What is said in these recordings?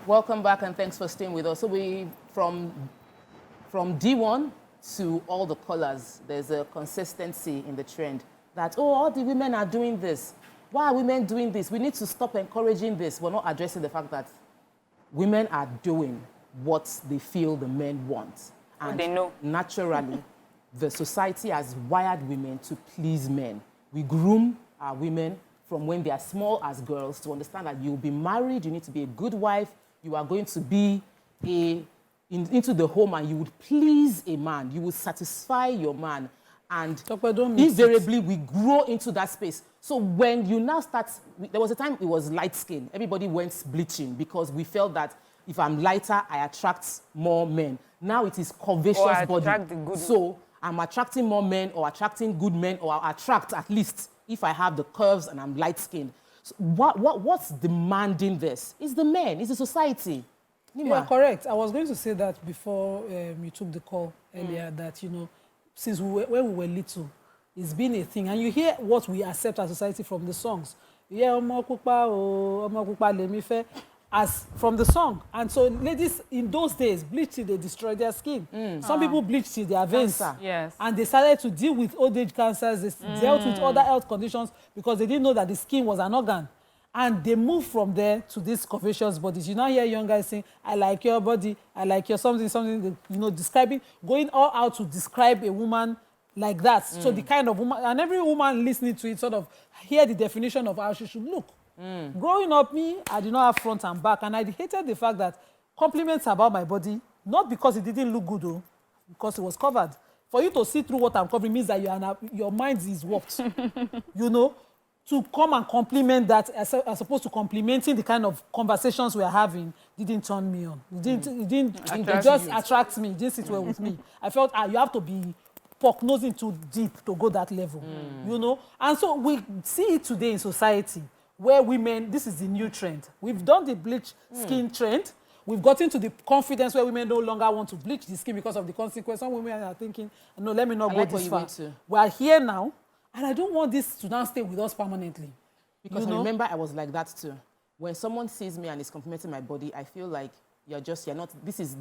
Welcome back and thanks for staying with us. So from D1 to all the callers, there's a consistency in the trend that, oh, all the women are doing this. Why are women doing this? We need to stop encouraging this. We're not addressing the fact that women are doing what they feel the men want. And they know. Naturally, the society has wired women to please men. We groom our women from when they are small as girls to understand that you'll be married, you need to be a good wife, you are going to be into the home and you would please a man, you would satisfy your man. And invariably, we grow into that space. So when you now start, there was a time it was light skin. Everybody went bleaching because we felt that if I'm lighter, I attract more men. Now it is curvaceous body. So I'm attracting more men or attracting good men, or I attract at least if I have the curves and I'm light skinned. So what's demanding this? It's the men, it's the society. Yeah, correct. I was going to say that before you took the call earlier, that, you know, since when we were little, it's been a thing. And you hear what we accept as society from the songs. Yeah, Omo Pupa, Omo Pupa Lemife, as from the song. And so ladies, in those days, bleached till they destroyed their skin. Some people bleached till their veins. Yes. And they started to deal with old age cancers. They dealt with other health conditions because they didn't know that the skin was an organ. And they moved from there to these curvaceous bodies. You now hear young guys saying, I like your body, I like your something, you know, describing, going all out to describe a woman like that. So the kind of woman, and every woman listening to it sort of hear the definition of how she should look. Growing up, I did not have front and back, and I hated the fact that compliments about my body, not because it didn't look good, though, because it was covered. For you to see through what I'm covering means that your mind is warped, you know? To come and compliment that as opposed to complimenting the kind of conversations we are having didn't turn me on. It didn't just attract me. It didn't sit well with me. I felt you have to be pork-nosing too deep to go that level, you know? And so we see it today in society where women, this is the new trend. We've done the bleach skin trend. We've gotten to the confidence where women no longer want to bleach the skin because of the consequence. Some women are thinking, no, let me not go this far. We are here now. And I don't want this to now stay with us permanently. Because I remember I was like that too. When someone sees me and is complimenting my body, I feel like you're not, this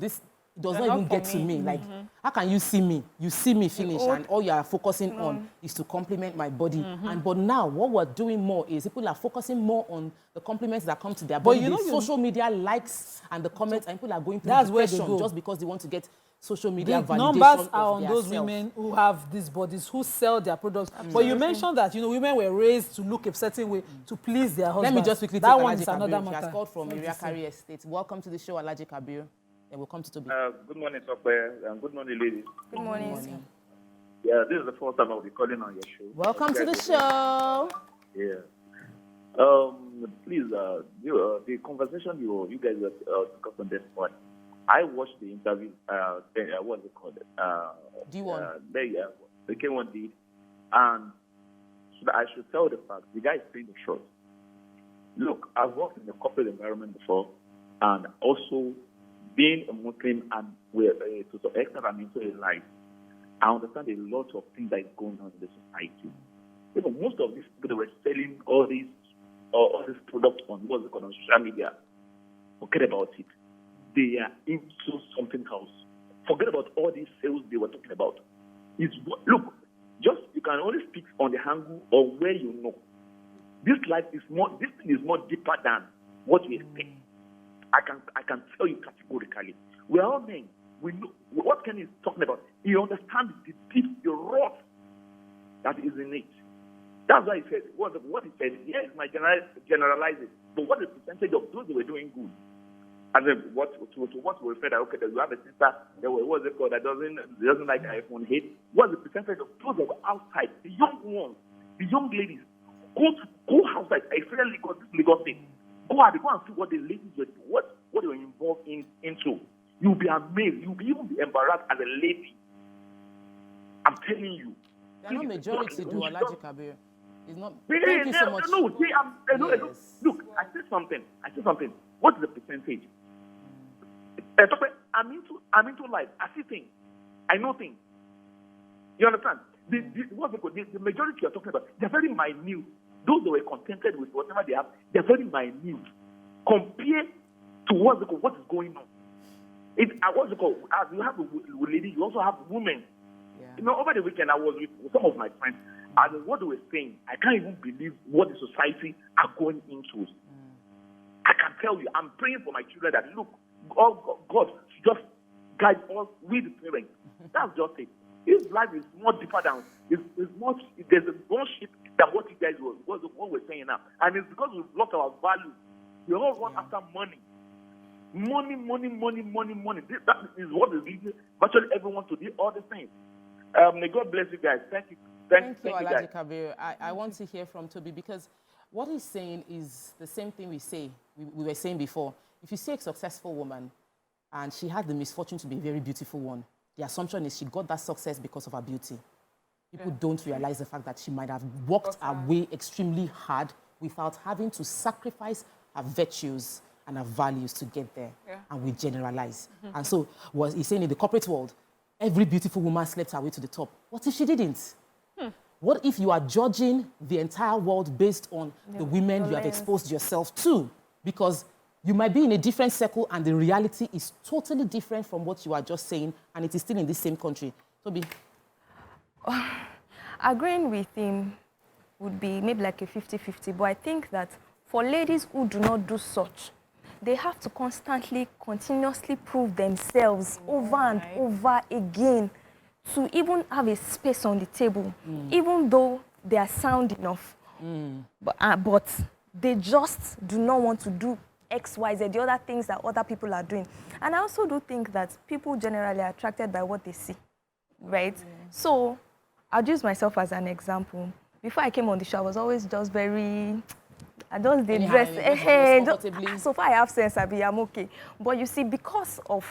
does not even get to me. Like, how can you see me? You see me finish and all you are focusing on is to compliment my body. But now what we're doing more is people are focusing more on the compliments that come to their body. But you know, social media likes and the comments, and people are going through depression just because they want to get social media validation. Numbers are on those women who have these bodies, who sell their products. But you mentioned that, you know, women were raised to look a certain way to please their husbands. Let me just quickly that take one Alhaji is another Kabir. matter. She has called from Iriakari Estate. Welcome to the show, Alhaji Kabir. Then we'll come to Toby. Good morning, Tokwe, and good morning, ladies. Good morning. Yeah, this is the first time I'll be calling on your show. Welcome to the show. Yeah. Please, the conversation you guys discussing this morning, I watched the interview. What's it called? D1. The K1 did, and I should tell the fact. The guy is playing the short. Look, I've worked in the corporate environment before, and also being a Muslim and to some extent I'm into a life. I understand a lot of things that is going on in the society. You know, most of these people that were selling all these products on on social media, forget about it. They are into something else. Forget about all these sales they were talking about. Look, you can only speak on the angle of where you know. This thing is more deeper than what you expect. I can tell you categorically. We are all men. We know what Ken is talking about. He understands the deep, the rot that is in it. That's why he said what he said. Yes, my generalize it, but what the percentage of those who were doing good? And then what we said that okay, that you have a sister that what's it called that doesn't like iPhone 8. What's the percentage of those that were outside, the young ones, the young ladies, go outside, especially Lagos State. Go and see what the ladies were what they were involved into. You'll be amazed. You'll even be embarrassed as a lady. I'm telling you. They're not majority, do Alhaji Kabir. It's not. Thank you so much. No, yes. Look, I said something. What is the percentage? I'm into life. I see things. I know things. You understand? The majority you're talking about, they're very minute. Those that were contented with whatever they have, they're very minute. Compared So what is going on? What's it called? As you have a lady, you also have women. Yeah. You know, over the weekend I was with some of my friends, and what they were saying, I can't even believe what the society are going into. I can tell you, I'm praying for my children that look, God just guide us with the parents. That's just it. His life is more deeper than there's more shit than what you guys what we're saying now. And it's because we've lost our values. We all run after money. Money. That is what is leading virtually everyone to do all the things. May God bless you guys. Thank you. Thank you, Alhaji Kabir. I want to hear from Toby, because what he's saying is the same thing we were saying before. If you see a successful woman and she had the misfortune to be a very beautiful one, the assumption is she got that success because of her beauty. People don't realize the fact that she might have worked her way extremely hard without having to sacrifice her virtues and her values to get there. Yeah. And we generalize. And so what he's saying, in the corporate world, every beautiful woman slept her way to the top. What if she didn't? What if you are judging the entire world based on the women you have exposed yourself to? Because you might be in a different circle and the reality is totally different from what you are just saying, and it is still in the same country. Toby? Agreeing with him would be maybe like a 50-50, but I think that for ladies who do not do such, they have to continuously prove themselves over and over again to even have a space on the table, even though they are sound enough. But they just do not want to do X, Y, Z, the other things that other people are doing. And I also do think that people generally are attracted by what they see, right? So I'll use myself as an example. Before I came on the show, I was always just very... I just did dress. So far I have sense, I'm okay. But you see, because of,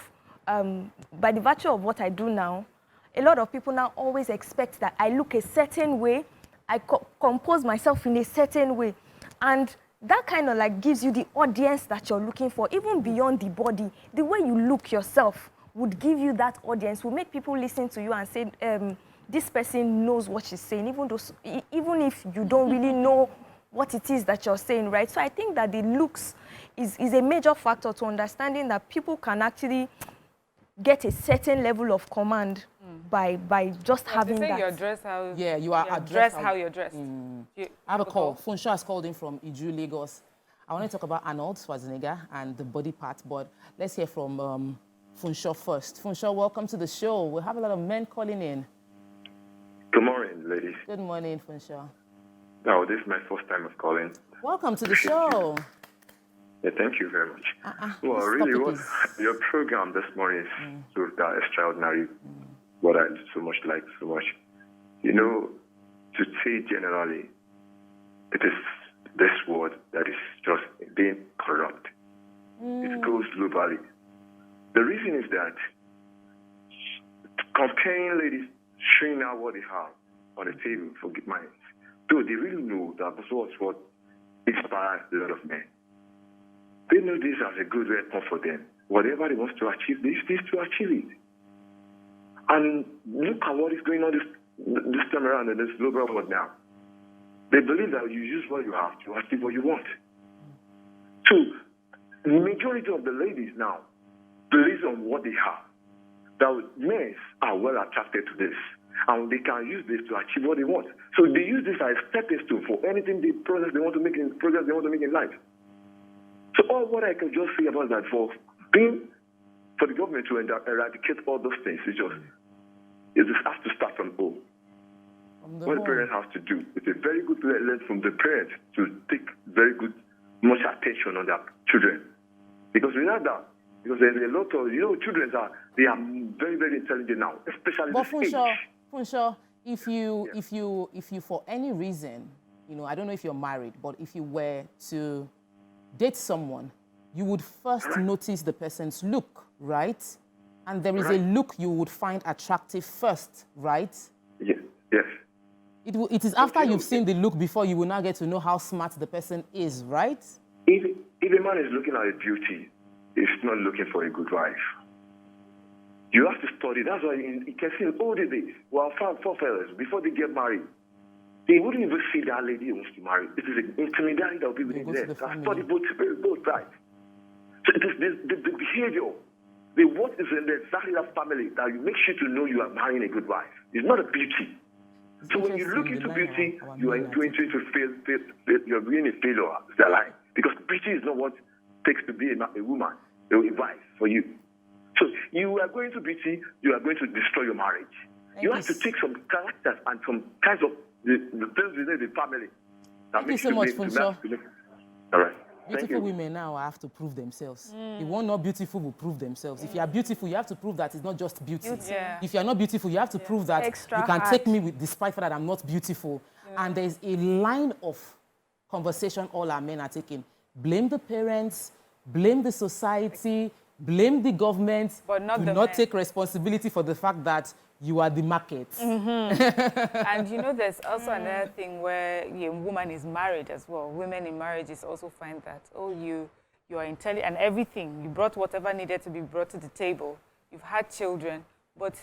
by the virtue of what I do now, a lot of people now always expect that I look a certain way, I compose myself in a certain way. And that kind of like gives you the audience that you're looking for, even beyond the body. The way you look yourself would give you that audience, will make people listen to you and say, this person knows what she's saying, even if you don't really know what it is that you're saying, right? So I think that the looks is a major factor to understanding that people can actually get a certain level of command by just having that. You're dressed how you are dressed how you're dressed. I have a call. Funsho has called in from Iju, Lagos. I want to talk about Arnold Schwarzenegger and the body part, but let's hear from Funsho first. Funsho, welcome to the show. We have a lot of men calling in. Good morning, ladies. Good morning, Funsho. No, this is my first time of calling. Welcome to the show. Yeah, thank you very much. Well, really, your program this morning is so extraordinary. What I so much. You know, to say generally, it is this word that is just being corrupt. It goes globally. The reason is that comparing ladies, showing out what they have on the table for good minds, though they really know that this was what inspires a lot of men. They know this as a good weapon for them. Whatever they want to achieve, they used to achieve it. And look at what is going on this time around in this global world now. They believe that you use what you have to achieve what you want. So the majority of the ladies now believe on what they have. That men are well attracted to this. And they can use this to achieve what they want. So they use this as a stepping stone for anything they want to make in life. So all what I can just say about that for the government to eradicate all those things is it has to start from home. What the parents have to do, it's a very good lesson from the parents to take very much attention on their children. Because without that, because there's a lot of, children are very, very intelligent now, especially this age. Funsho, if you for any reason, I don't know if you're married, but if you were to date someone, you would first notice the person's look, right? And there is a look you would find attractive first, right? Yes. It is after you've seen the look before you will now get to know how smart the person is, right? If a man is looking at a beauty, he's not looking for a good wife. You have to study. That's why you can see in older days, forefathers, before they get married, they wouldn't even see that lady who wants to marry. It is an intermediary that will be within them. That study both sides. So the behavior, what is in exactly that family that makes you to know you are marrying a good wife. It's not a beauty. So when you look into beauty, you are going to fail. You're being a failure. Is that right? Because beauty is not what it takes to be a woman, a wife for you. So you are going to beauty, you are going to destroy your marriage. You have to take some characters and some kinds of the things within the family. Thank you so much, Funsho. All right. Beautiful women now have to prove themselves. The one not beautiful will prove themselves. If you are beautiful, you have to prove that it's not just beauty. If you are not beautiful, you have to prove that you can take me despite the fact that I'm not beautiful. And there's a line of conversation all our men are taking. Blame the parents, blame the society, blame the government, but not do not take responsibility for the fact that you are the market. And you know, there's also another thing where a woman is married as well. Women in marriages also find that, oh, you are intelligent and everything. You brought whatever needed to be brought to the table. You've had children, but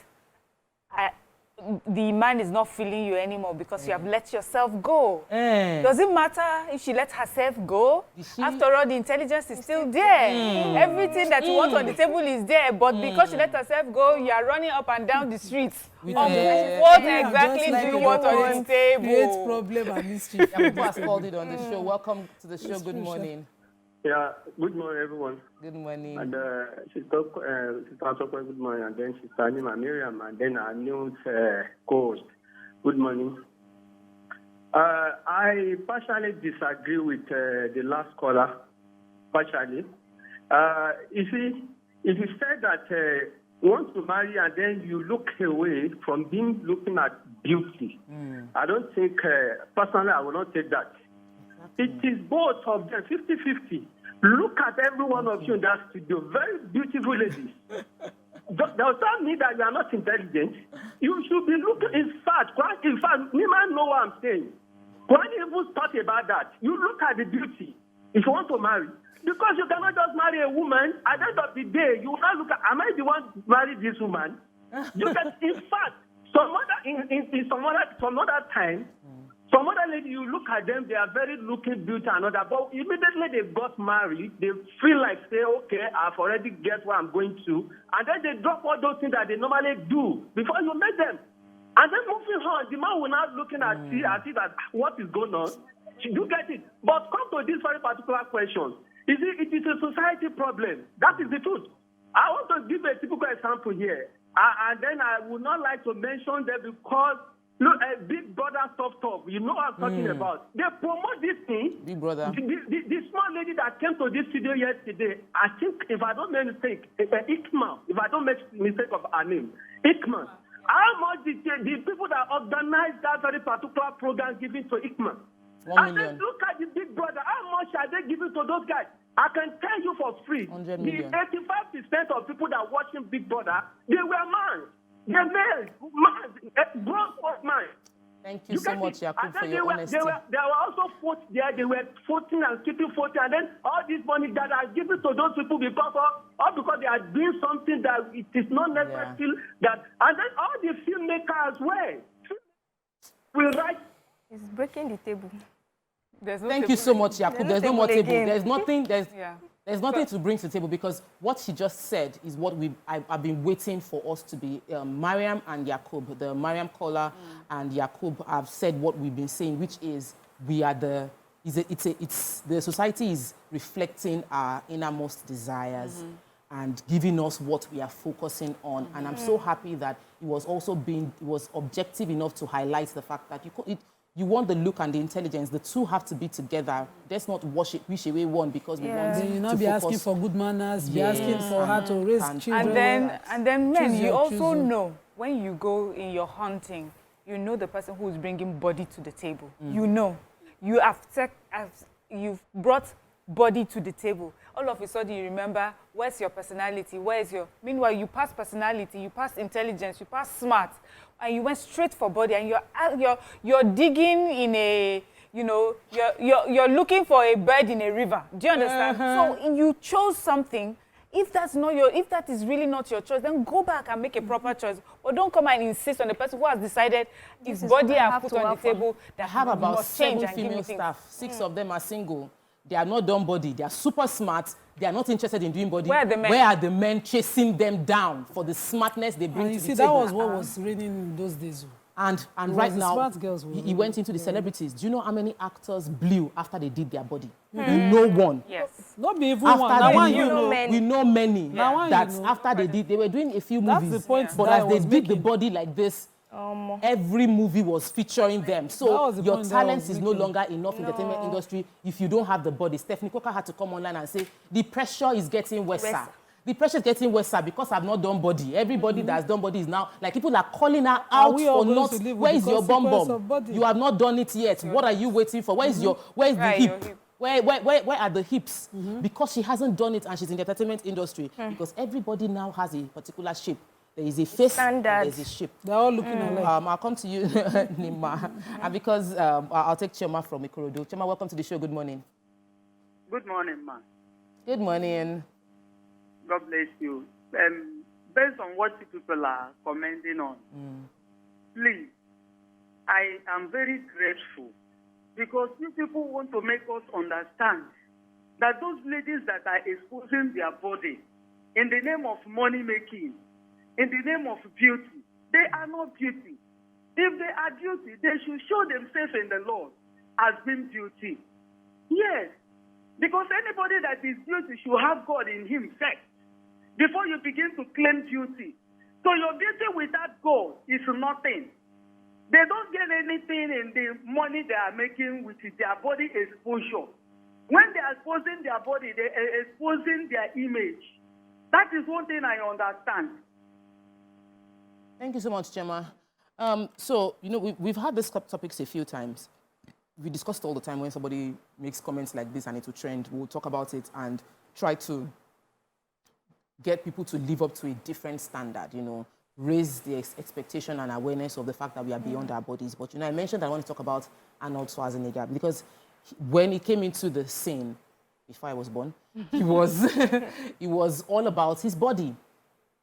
the man is not feeling you anymore because you have let yourself go. Does it matter if she let herself go? After all, the intelligence is still there. Everything that you want on the table is there, but because she let herself go, you are running up and down the streets. What exactly do you want on the table? Create problem and mystery. People have called it on the show. Welcome to the show. Good morning. Yeah, good morning, everyone. Good morning. And Sister Sokwe, good morning. And then Sister Nima Miriam, and then our new co-host. Good morning. I partially disagree with the last caller, partially. If you said that you want to marry and then you look away from looking at beauty, I don't think, personally, I will not take that. It is both of them, 50-50. Look at every one of you in that studio, very beautiful ladies. Does that mean that you are not intelligent? You should be looking, in fact, me man know what I'm saying. When you even thought about that, you look at the beauty if you want to marry. Because you cannot just marry a woman, at the end of the day, you will not look at, am I the one to marry this woman? You can, in fact, some other time, some other lady, you look at them, they are very looking beautiful and other, but immediately they got married, they feel like, say, okay, I've already guessed where I'm going to, and then they drop all those things that they normally do before you meet them. And then moving on, the man will not looking at you as if that what is going on. You get it? But come to this very particular question. It is a society problem. That is the truth. I want to give a typical example here, and then I would not like to mention them because look, a Big Brother Top, you know what I'm talking about. They promote this thing. Big Brother. The small lady that came to this studio yesterday, I think, if I don't make a mistake, it's Ikma, if I don't make a mistake of her name, Ikma. How much did the people that organized that very particular program giving to Ikma? 1 million. And then look at the Big Brother, how much are they giving to those guys? I can tell you for free, 100 the million. 85% of people that are watching Big Brother, they were men. They're males, grown up man. Thank you so much, Yakub, for your honesty. They were also fought there. They were voting and keeping voting, and then all this money that are given to those people because they are doing something that it is not necessary that, and then all the filmmakers as well will write. It's breaking the table. Thank you so much, Yakub. There's no more table. There's nothing. There's nothing to bring to the table because what she just said is what I've been waiting for us to be. Mariam and Yakub, the Mariam caller and Yakub have said what we've been saying, which is the society is reflecting our innermost desires and giving us what we are focusing on. And I'm so happy that it was objective enough to highlight the fact that you want the look and the intelligence. The two have to be together. Let's not wish away one because we want to you not be focus. asking for good manners, be asking for how to raise children. And then men, you also know when you go in your hunting, you know the person who is bringing body to the table. You know. You've brought body to the table. All of a sudden you remember, where's your personality? Meanwhile, you pass personality, you pass intelligence, you pass smart, and you went straight for body, and you're digging in a, you're looking for a bird in a river. Do you understand? So you chose something. If that is really not your choice, then go back and make a proper choice. But don't come and insist on the person who has decided his body I put on the table. I have about 7 female staff. 6 of them are single. They are not done body. They are super smart. They are not interested in doing body. Where are the men? Where are the men chasing them down for the smartness they bring And you to see, the that table? was what was reigning in those days. And It right was the now, smart girls who he went into the celebrities. Do you know how many actors blew after they did their body? Hmm. We know one. Yes. Not be even After one. Now they one did- you know. many. we know many Now one that you know. after they were doing a few That's movies. the point But that as they was did the making. body like this, every movie was featuring them. That So was the your point that I talent was is no making. longer enough in the entertainment industry if you don't have the body. Stephanie Coker had to come online and say, the pressure is getting worse. Worse. The pressure is getting worse because I've not done body. Everybody that's done body is now, like people are calling her out we all for going not, to live with where the is your bum consequence bum? of body? You have not done it yet. What are you waiting for? Where is your, where is the Where are your hip? hip? Where are the hips? Because she hasn't done it and she's in the entertainment industry. Because everybody now has a particular shape. There is a face, and Standard. there's a shape. They're all looking alike. I'll come to you, Nima. And because I'll take Chema from Ikorodu. Chema, welcome to the show. Good morning. Good morning, ma. Good morning. God bless you. Based on what you people are commenting on, please, I am very grateful because you people want to make us understand that those ladies that are exposing their body in the name of money making, in the name of beauty, they are not beauty. If they are beauty, they should show themselves in the Lord as being beauty. Yes, because anybody that is beauty should have God in him first before you begin to claim beauty. So your beauty without God is nothing. They don't get anything in the money they are making with their body exposure. When they are exposing their body, they are exposing their image. That is one thing I understand. Thank you so much, Chema. So, you know, we've had these topics a few times. We discuss it all the time when somebody makes comments like this and it will trend. We'll talk about it and try to get people to live up to a different standard, you know, raise the expectation and awareness of the fact that we are beyond our bodies. But, you know, I mentioned I want to talk about Arnold Schwarzenegger because when he came into the scene, before I was born, he was all about his body.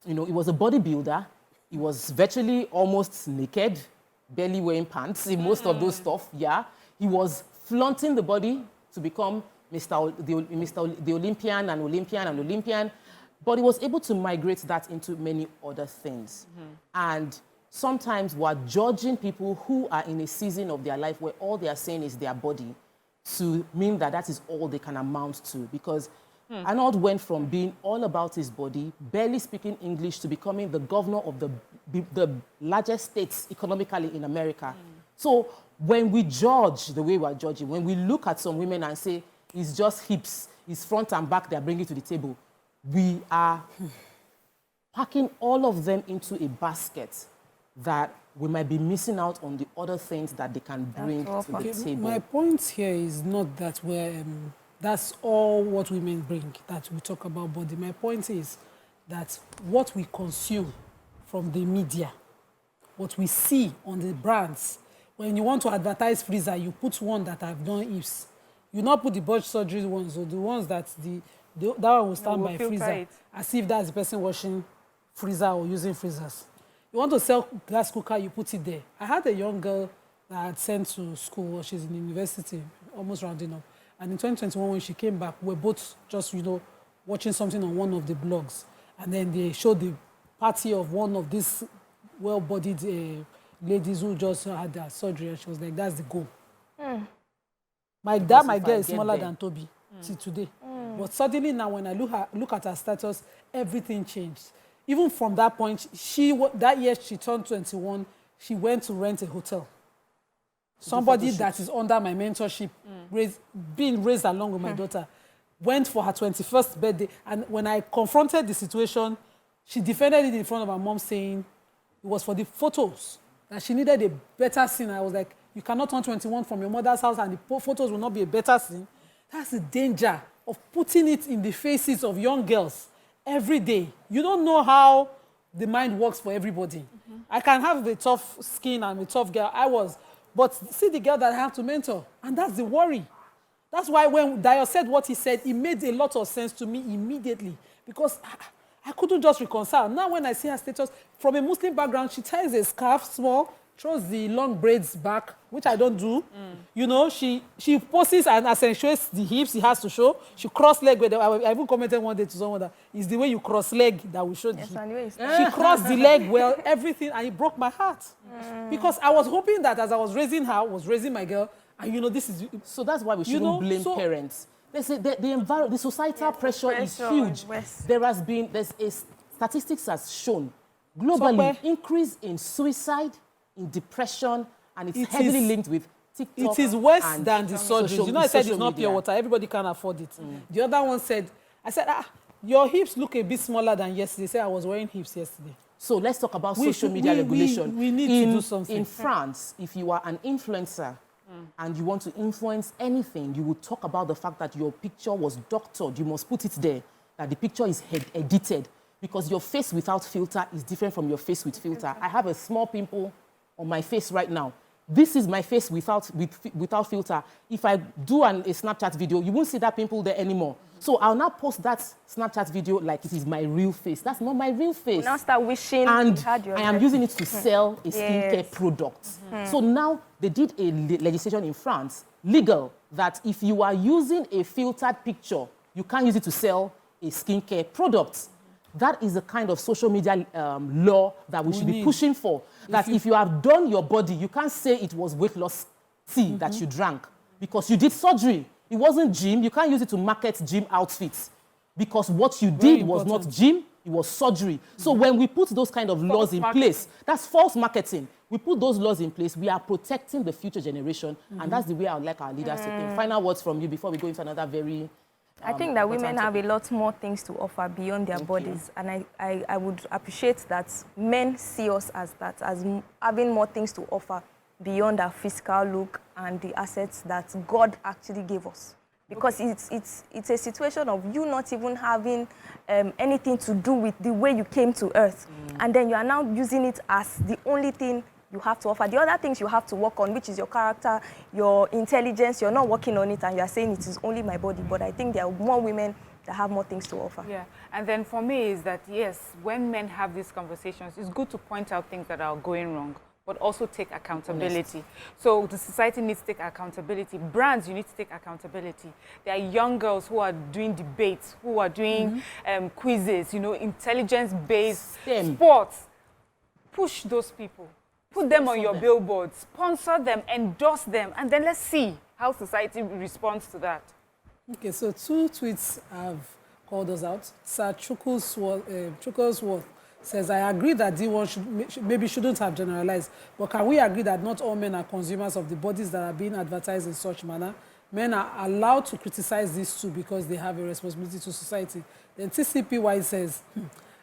You know, he was a bodybuilder. He was virtually almost naked, barely wearing pants in most of those stuff, yeah. He was flaunting the body to become the Olympian and Olympian. But he was able to migrate that into many other things. And sometimes we're judging people who are in a season of their life where all they are saying is their body to mean that that is all they can amount to. Because Arnold went from being all about his body, barely speaking English, to becoming the governor of the largest states economically in America. So when we judge the way we're judging, when we look at some women and say, it's just hips, it's front and back they're bringing to the table, we are packing all of them into a basket that we might be missing out on the other things that they can bring to the table. My point here is not that that's all what women bring, that we talk about body. My point is that what we consume from the media, what we see on the brands, when you want to advertise freezer, you put one that have done hips. You not put the botched surgery ones or the ones that that one will stand by freezer, it. as if that's the person washing freezer or using freezers. You want to sell gas cooker, you put it there. I had a young girl that I had sent to school, she's in university, almost rounding up. And in 2021, when she came back, we were both just, you know, watching something on one of the blogs. And then they showed the party of one of these well-bodied ladies who just had their surgery. And she was like, that's the goal. My girl is smaller than Toby till today. But suddenly now, when I look at her status, everything changed. Even from that point, that year she turned 21, she went to rent a hotel. Somebody that is under my mentorship, being raised along with my daughter, went for her 21st birthday. And when I confronted the situation, she defended it in front of her mom, saying it was for the photos, that she needed a better scene. I was like, you cannot turn 21 from your mother's house and the photos will not be a better scene. That's the danger of putting it in the faces of young girls every day. You don't know how the mind works for everybody. I can have a tough skin and a tough girl. But see the girl that I have to mentor, and that's the worry. That's why when Dayo said what he said, it made a lot of sense to me immediately, because I couldn't just reconcile. Now when I see her status, from a Muslim background, she ties a scarf small, throws the long braids back, which I don't do. You know, she poses and accentuates the hips he has to show. She cross leg with I even commented one day to someone that it's the way you cross leg that will show the hip. She crossed the leg well, everything, and it broke my heart. Because I was hoping that as I was raising her, I was raising my girl, and you know, this is... So that's why we shouldn't blame parents. The societal pressure is huge. There's a statistics has shown globally increase in suicide, in depression, and it's heavily linked with TikTok. It is worse than the surgery. You know, I said it's not pure water. Everybody can afford it. The other one said, your hips look a bit smaller than yesterday. They said I was wearing hips yesterday. So let's talk about social media regulation. We need to do something. In France, if you are an influencer and you want to influence anything, you will talk about the fact that your picture was doctored. You must put it there, that the picture is edited, because your face without filter is different from your face with filter. I have a small pimple on my face right now. This is my face without filter. If I do a Snapchat video, you won't see that pimple there anymore. So I'll now post that Snapchat video like it is my real face. That's not my real face. Now start wishing and I am using it to sell a skincare product. So now they did a legislation in France, legal, that if you are using a filtered picture, you can't use it to sell a skincare product. That is the kind of social media law that we should be pushing for. That if you have done your body, you can't say it was weight loss tea that you drank because you did surgery. It wasn't gym. You can't use it to market gym outfits because what you did was not gym, it was surgery. So when we put those kind of laws in place, that's false marketing. We put those laws in place, we are protecting the future generation, and that's the way I would like our leaders to think. Final words from you before we go into another very... I think that women have a lot more things to offer beyond their bodies. And I would appreciate that men see us as that, as having more things to offer beyond our physical look and the assets that God actually gave us. Because it's a situation of you not even having anything to do with the way you came to earth. And then you are now using it as the only thing you have to offer. The other things you have to work on, which is your character, your intelligence, you're not working on it and you're saying it is only my body. But I think there are more women that have more things to offer. Yeah, and then for me is that, yes, when men have these conversations, it's good to point out things that are going wrong, but also take accountability. So the society needs to take accountability. Brands, you need to take accountability. There are young girls who are doing debates, who are doing quizzes, you know, intelligence-based sports. Push those people. Put them on your billboards, sponsor them, endorse them, and then let's see how society responds to that. Okay, so 2 tweets have called us out. Sir Chukwusworth says, I agree that D1 maybe shouldn't have generalized, but can we agree that not all men are consumers of the bodies that are being advertised in such manner? Men are allowed to criticize these too because they have a responsibility to society. Then TCPY says,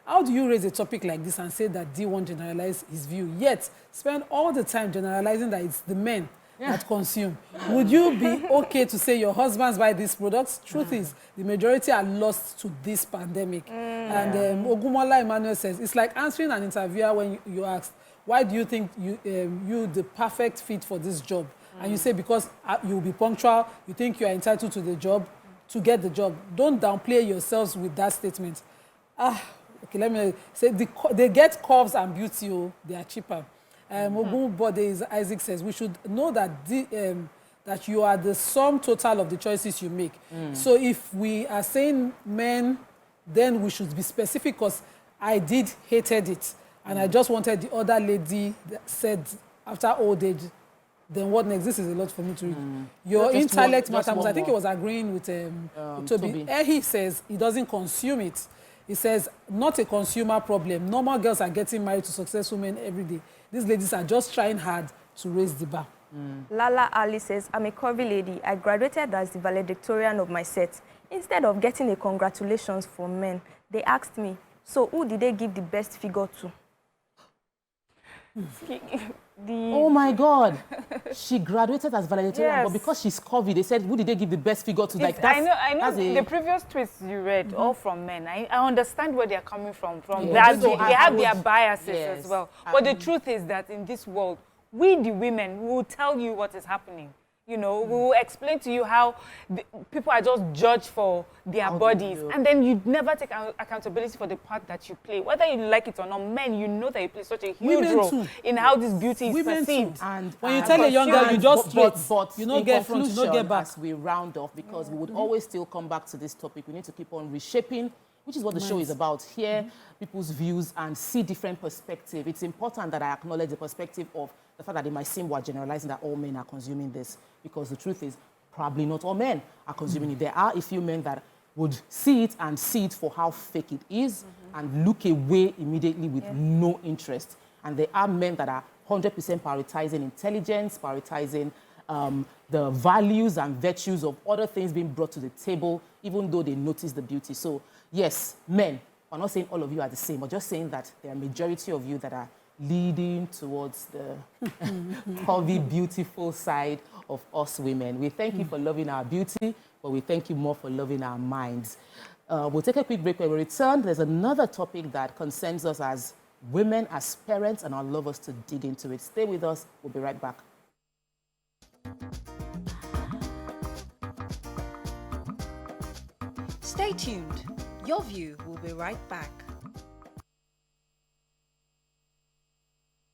how do you raise a topic like this and say that D1 generalized his view, yet spend all the time generalizing that it's the men that consume? Would you be okay to say your husbands buy these products? Truth is, the majority are lost to this pandemic. And Ogumola Emmanuel says, it's like answering an interviewer when you asked, why do you think you the perfect fit for this job? And you say, because you'll be punctual, you think you are entitled to the job, to get the job. Don't downplay yourselves with that statement. Okay, let me say, they get curves and beauty, they are cheaper. Ogunbode Isaac says, we should know that that you are the sum total of the choices you make. So if we are saying men, then we should be specific, because I hated it. And I just wanted the other lady that said, after old age, then what next? This is a lot for me to read. Your intellect matters. I think he was agreeing with Toby. He says he doesn't consume it. He says, not a consumer problem. Normal girls are getting married to successful men every day. These ladies are just trying hard to raise the bar. Lala Ali says, I'm a curvy lady. I graduated as the valedictorian of my set. Instead of getting a congratulations from men, they asked me, so who did they give the best figure to? Oh my God. She graduated as valedictorian, but because she's curvy, they said, who did they give the best figure to? Like, I know the previous tweets you read, all from men. I understand where they're coming from. They have their biases as well. But the truth is that in this world, we the women will tell you what is happening. You know, we will explain to you how people are just judged for their bodies. And then you never take accountability for the part that you play. Whether you like it or not, men, you know that you play such a huge role in how this beauty is perceived. And when you tell a young girl, you just straight, but you don't get front, you don't get back. As we round off, because we would always still come back to this topic, we need to keep on reshaping, which is what the show is about. Hear people's views and see different perspectives. It's important that I acknowledge the perspective of the fact that it might seem we're generalizing that all men are consuming this, because the truth is probably not all men are consuming it. There are a few men that would see it and see it for how fake it is and look away immediately with no interest. And there are men that are 100% prioritizing intelligence, prioritizing the values and virtues of other things being brought to the table, even though they notice the beauty. So yes, men, I'm not saying all of you are the same, but just saying that there are a majority of you that are leading towards the curvy, beautiful side of us women. We thank you for loving our beauty, but we thank you more for loving our minds. We'll take a quick break. When we return, there's another topic that concerns us as women, as parents, and I'd love us to dig into it. Stay with us. We'll be right back. Stay tuned. Your View will be right back.